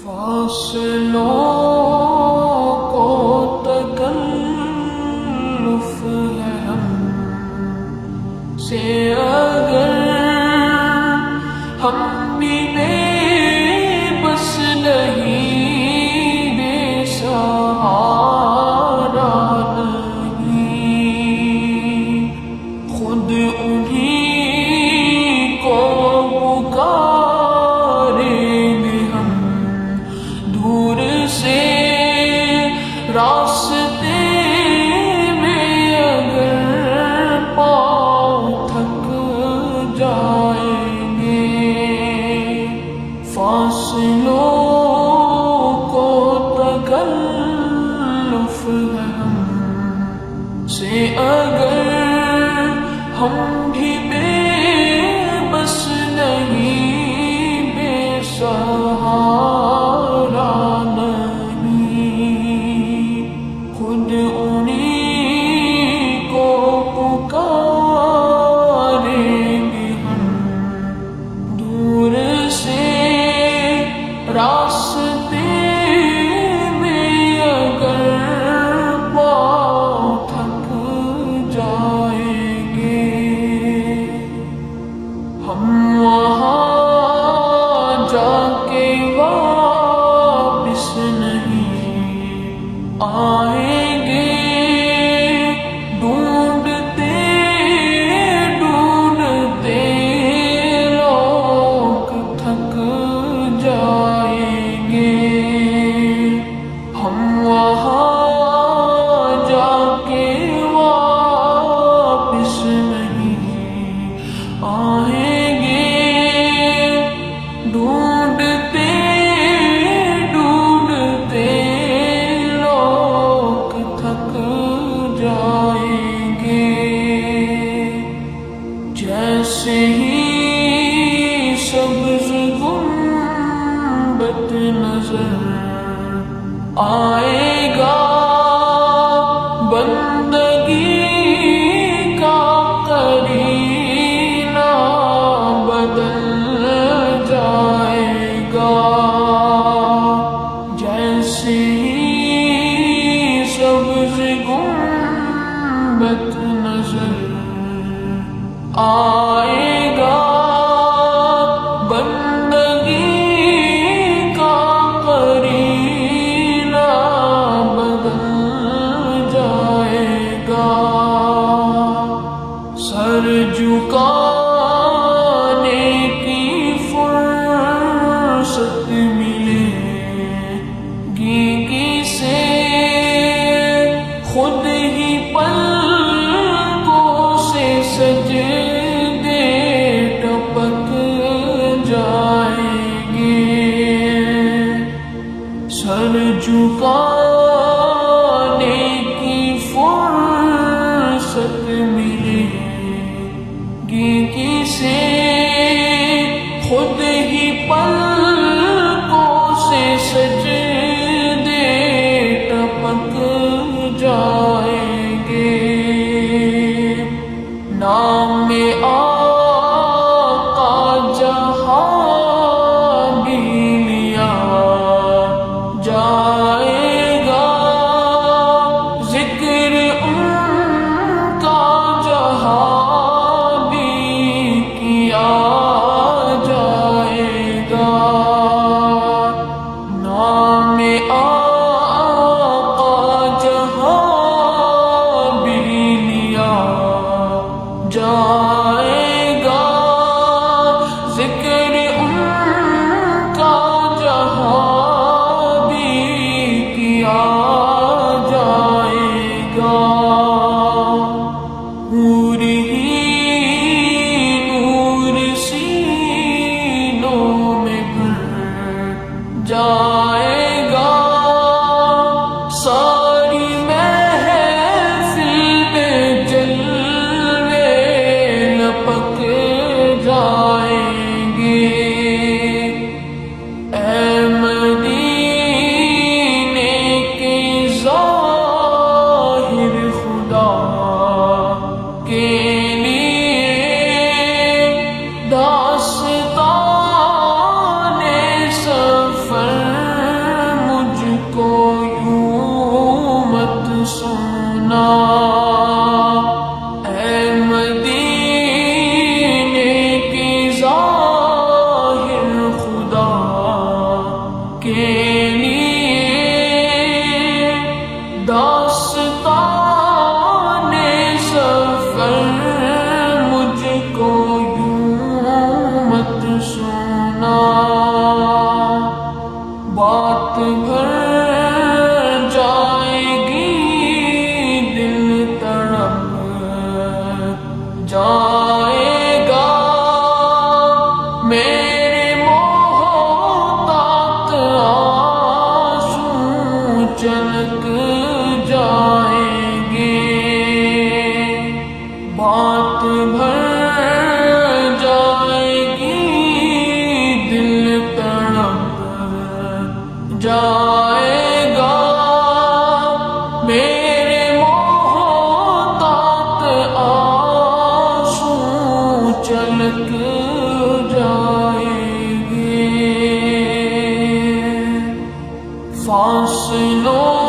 فاصلوں کو تکلف ہے ہم سے اگر ہم بھی بے بس نہیں، بے سہارا نہیں، خود انہیں کو پکاریں گے ہم دور سے راستے میں اگر پاؤں تھک جائیں گے، فاصلوں کو تکلف ہے ہم سے اگر ہم بھی بے بس نہیں، بے سہارا نہیں، خود انہیں کو پکاریں گے ہم دور سے راستے میں اگر پاؤں تھک جائیں گے، ہم وہاں جا کے واپس نہیں آئیں گے، ڈھونڈتے ڈھونڈتے لوگ تھک جائیں گے، ہم وہاں جا کے واپس نہیں آئیں گے، ڈھونڈتے ڈھونڈتے لوگ تھک جائیں گے، جیسے ہی سبز گنبد نظر آئے گا، بندگی کا قرینہ بدل جائے گا، جیسے ہی سبز گنبد نظر آئے گا، بندگی کا قرینہ بدل جائے گا، سر جھکانے کی فرصت ملے گی کسے، خود ہی پلکوں سے سجدے ٹپک جائیں گے، سر جھکانے کی فرصت ملے گی کسے، خود ہی پلکوں سے سجدے ٹپک جائیں گے، نام آقا جہاں بھی لیا جائے گا، ذکر ان کا جہاں بھی کیا جائے گا، نام آقا جہاں بھی لیا جائے گا، ذکر ان کا جہاں بھی کیا جائے گا، نور ہی نور سینوں میں بھر جائے گا، ساری محفل میں جلوے لپک جائیں گے، اے مدینے کے ظاہر خدا کے لیے داستان سفر کے لیے داستان سفر مجھ کو یوں مت سنا، بات بھر جائے گی دل تڑپ جائے گا، میرے محتاط آنسو چلک جائیں گے، بات بھر جائے گی دل تڑپ جائے گا، میرے محتاط آنسو چلک جائیں گے، فاصلوں